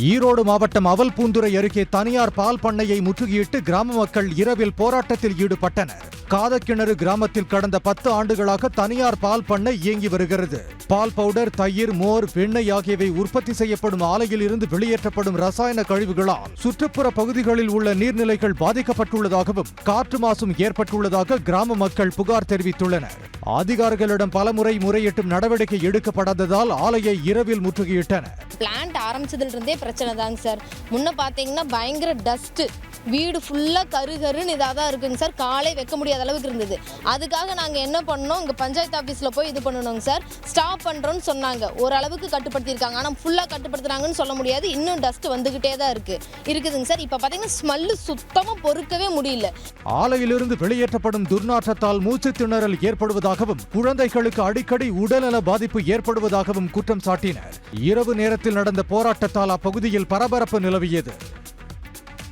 ஈரோடு மாவட்டம் அவல்பூந்துறை அருகே தனியார் பால் பண்ணையை முற்றுகையிட்டு கிராம மக்கள் இரவில் போராட்டத்தில் ஈடுபட்டனர். காதக்கிணறு கிராமத்தில் கடந்த 10 ஆண்டுகளாக தனியார் பால் பண்ணை இயங்கி வருகிறது. பால் பவுடர், தயிர், மோர், வெண்ணெய் ஆகியவை உற்பத்தி செய்யப்படும் ஆலையில் இருந்து வெளியேற்றப்படும் ரசாயன கழிவுகளால் சுற்றுப்புற பகுதிகளில் உள்ள நீர்நிலைகள் பாதிக்கப்பட்டுள்ளதாகவும் காற்று மாசும் ஏற்பட்டுள்ளதாக கிராம மக்கள் புகார் தெரிவித்துள்ளனர். அதிகாரிகளிடம் பலமுறை முறையிட்டும் நடவடிக்கை எடுக்கப்படாததால் ஆலையை இரவில் முற்றுகையிட்டனர். பிளான்ட் ஆரம்பிச்சதுல இருந்தே பிரச்சனை தாங்க சார். முன்ன பாத்தீங்கன்னா பயங்கர டஸ்ட், வீடு ஃபுல்லா கருகருன்னு இதாக தான் இருக்குங்க சார். காலை வைக்க முடியாத அளவுக்கு இருந்தது. அதுக்காக நாங்கள் என்ன பண்ணோம், இங்கே பஞ்சாயத்து ஆஃபீஸில் போய் இது பண்ணணுங்க சார். ஸ்டாப் பண்ணுறோன்னு சொன்னாங்க. ஓரளவுக்கு கட்டுப்படுத்தியிருக்காங்க. ஆனால் ஃபுல்லாக கட்டுப்படுத்துறாங்கன்னு சொல்ல முடியாது. இன்னும் டஸ்ட் வந்துகிட்டே தான் இருக்குதுங்க சார். இப்போ பார்த்தீங்கன்னா ஸ்மெல்லு சுத்தமாக பொறுக்கவே முடியல. ஆலையிலிருந்து வெளியேற்றப்படும் துர்நாற்றத்தால் மூச்சு திணறல் ஏற்படுவதாகவும் குழந்தைகளுக்கு அடிக்கடி உடல்நல பாதிப்பு ஏற்படுவதாகவும் குற்றம் சாட்டினர். இரவு நேரத்தில் நடந்த போராட்டத்தால் அப்பகுதியில் பரபரப்பு நிலவியது.